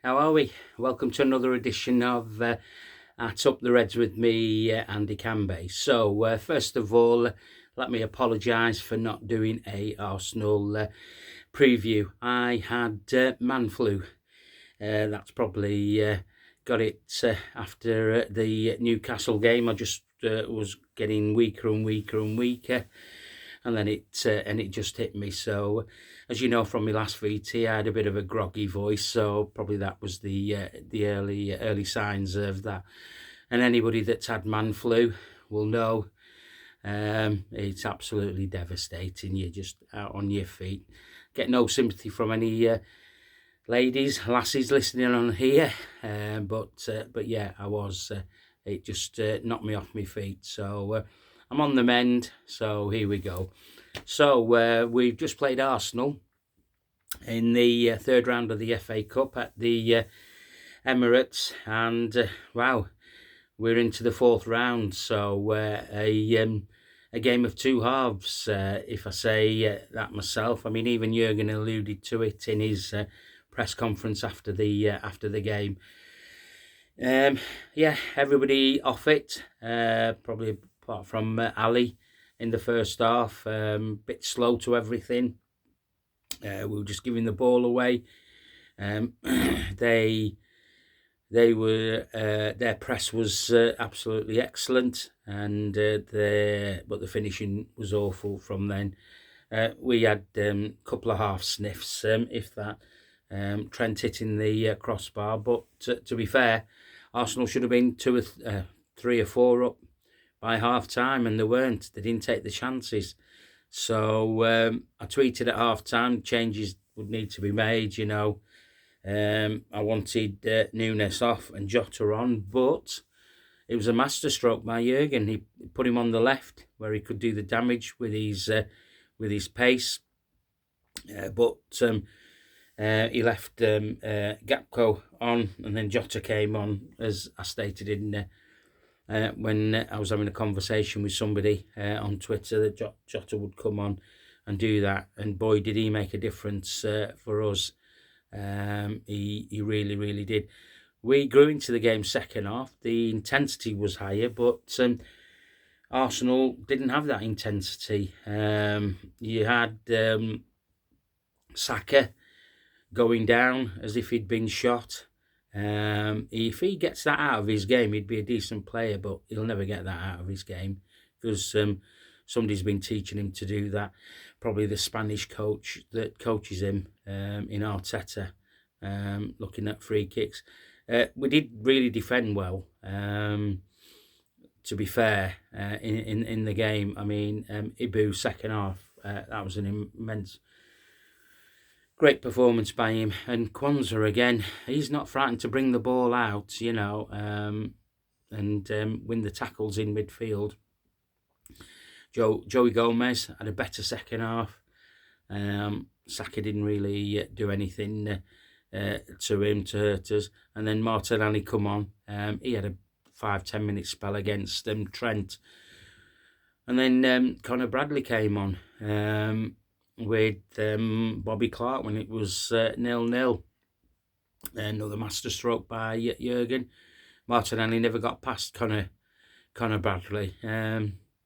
How are we? Welcome to another edition of At Up the Reds with me, Andy Cambe. So, first of all, let me apologise for not doing a Arsenal preview. I had man flu. That's probably got it after the Newcastle game. I just was getting weaker and weaker and weaker. And then it just hit me. So, as you know from my last VT, I had a bit of a groggy voice. So probably that was the early signs of that. And anybody that's had man flu will know it's absolutely devastating. You're just out on your feet. Get no sympathy from any lasses listening on here. But yeah, I was. It just knocked me off my feet. So I'm on the mend. So here we go. So we've just played Arsenal in the third round of the FA Cup at the Emirates, and wow, we're into the fourth round. So a game of two halves, if I say that myself. I mean, even Jurgen alluded to it in his press conference after the game. Yeah, everybody off it, probably apart from Ali in the first half. Bit slow to everything. We were just giving the ball away. They were their press was absolutely excellent, and but the finishing was awful from then. We had a couple of half sniffs, if that. Trent hitting the crossbar, but to be fair, Arsenal should have been 3 or 4 up by half time, and they weren't. They didn't take the chances. So I tweeted at half time changes would need to be made. I wanted Nunes off and Jota on, but it was a masterstroke by Jurgen. He put him on the left where he could do the damage with his pace, but he left Gakpo on, and then Jota came on, as I stated in when I was having a conversation with somebody on Twitter that Jota would come on and do that, and boy did he make a difference for us. He really, really did. We grew into the game second half. The intensity was higher, but Arsenal didn't have that intensity. You had Saka going down as if he'd been shot. If he gets that out of his game, he'd be a decent player, but he'll never get that out of his game because somebody's been teaching him to do that. Probably the Spanish coach that coaches him in Arteta, looking at free kicks. We did really defend well, to be fair, in the game. I mean, Ibu second half, that was an immense, great performance by him. And Kwanzaa again, he's not frightened to bring the ball out, and win the tackles in midfield. Joey Gomez had a better second half. Saka didn't really do anything to him to hurt us. And then Martinelli come on. He had a 5-10 minute spell against Trent. And then Conor Bradley came on with Bobby Clark when it was 0-0. Another masterstroke by Jurgen. Martinelli never got past Conor Bradley.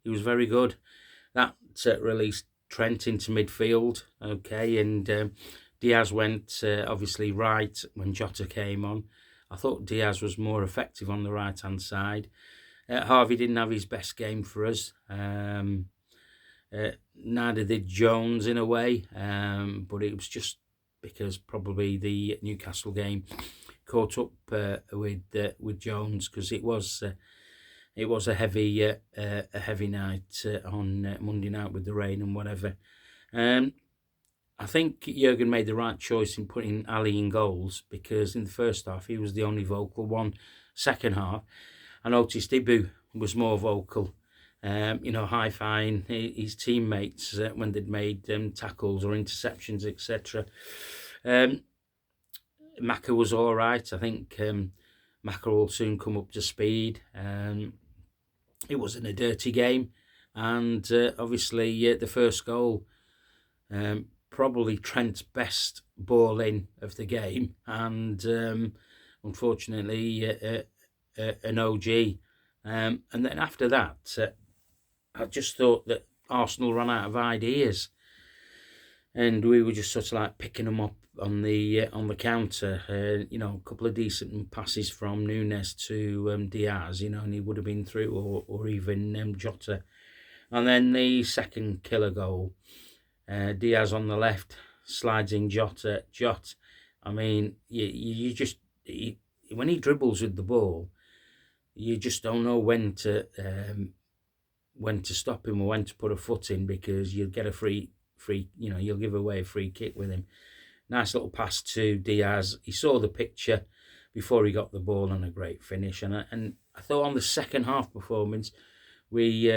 He was very good. That released Trent into midfield, okay, and Diaz went obviously right when Jota came on. I thought Diaz was more effective on the right-hand side. Harvey didn't have his best game for us. Neither did Jones in a way, but it was just because probably the Newcastle game caught up with Jones, because it was a heavy night on Monday night with the rain and whatever. I think Jurgen made the right choice in putting Ali in goals, because in the first half he was the only vocal one. Second half, I noticed Ibu was more vocal, high-fiving his teammates when they'd made tackles or interceptions, etc. Maka was all right. I think Maka will soon come up to speed. It wasn't a dirty game, and obviously the first goal probably Trent's best ball in of the game, and unfortunately an OG. And then after that, I just thought that Arsenal ran out of ideas, and we were just sort of like picking them up on the counter. A couple of decent passes from Nunes to Diaz, and he would have been through, or even Jota. And then the second killer goal, Diaz on the left, slides in Jota. I mean, you just when he dribbles with the ball, you just don't know when to stop him or when to put a foot in, because you'll get a free. You'll give away a free kick with him. Nice little pass to Diaz. He saw the picture before he got the ball, and a great finish. And I thought on the second half performance, we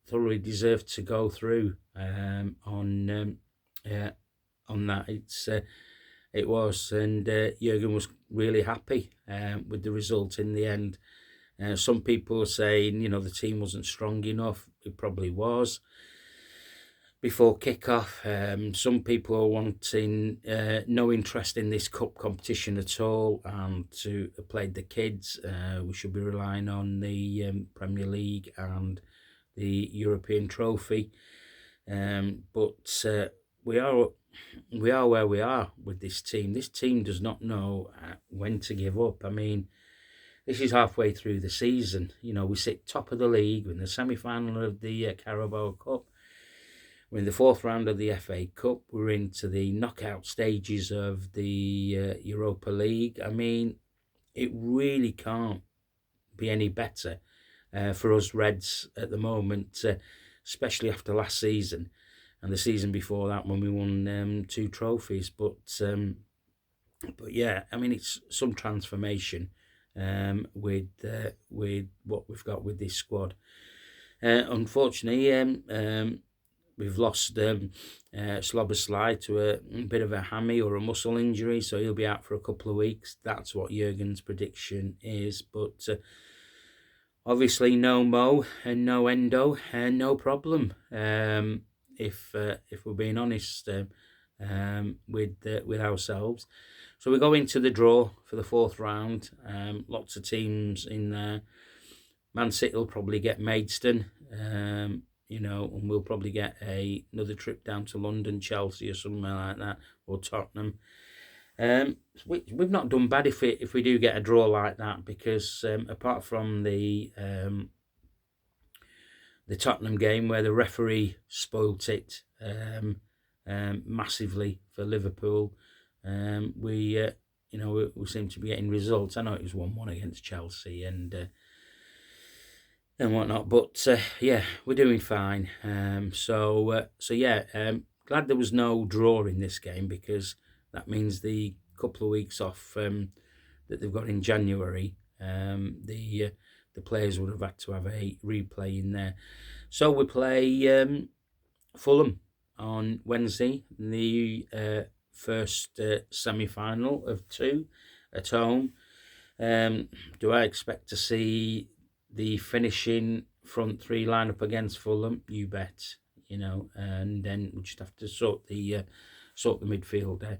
thoroughly deserved to go through on that. It was, and Jurgen was really happy with the result in the end. Some people are saying, the team wasn't strong enough. It probably was before kick-off. Some people are wanting no interest in this cup competition at all, and to have played the kids. We should be relying on the Premier League and the European trophy. But we are where we are with this team. This team does not know when to give up. I mean, this is halfway through the season. We sit top of the league. We're in the semi-final of the Carabao Cup. We're in the fourth round of the FA Cup. We're into the knockout stages of the Europa League. I mean, it really can't be any better for us Reds at the moment, especially after last season and the season before that, when we won 2 trophies. But yeah, I mean, it's some transformation with what we've got with this squad. Unfortunately, we've lost Szoboszlai to a bit of a hammy or a muscle injury, so he'll be out for a couple of weeks. That's what Jurgen's prediction is. But obviously, no Mo and no Endo, and no problem. If we're being honest with ourselves, so we go into the draw for the fourth round. Lots of teams in there. Man City will probably get Maidstone. And we'll probably get another trip down to London, Chelsea or somewhere like that, or Tottenham. We've not done bad if we do get a draw like that, because apart from the Tottenham game where the referee spoilt it massively for Liverpool, we seem to be getting results. I know it was 1-1 against Chelsea and whatnot, but yeah, we're doing fine. So glad there was no draw in this game, because that means the couple of weeks off that they've got in January, the players would have had to have a replay in there. So we play Fulham on Wednesday, the first semi-final of 2 at home. Do I expect to see the finishing front 3 lineup against Fulham? You bet. And then we just have to sort the midfield there.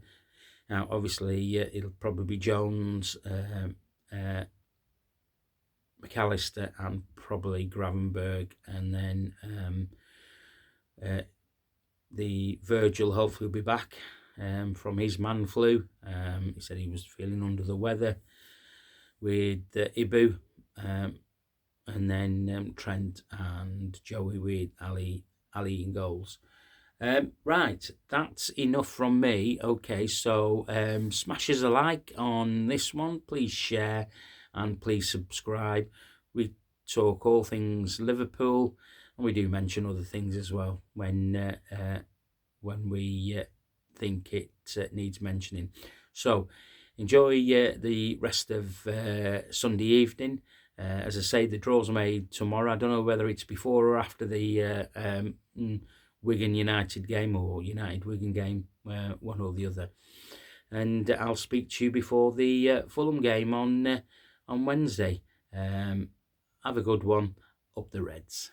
Now, obviously, it'll probably be Jones, McAllister, and probably Gravenberg, and then the Virgil hopefully will be back from his man flu. He said he was feeling under the weather, with Ibu, and then Trent and Joey with Ali in goals. Right, that's enough from me. Okay, so smash us a like on this one. Please share and please subscribe. We talk all things Liverpool, and we do mention other things as well when we think it needs mentioning. So enjoy the rest of Sunday evening. As I say, the draw's made tomorrow. I don't know whether it's before or after the Wigan United game, or United Wigan game, one or the other. And I'll speak to you before the Fulham game on Wednesday. Have a good one. Up the Reds.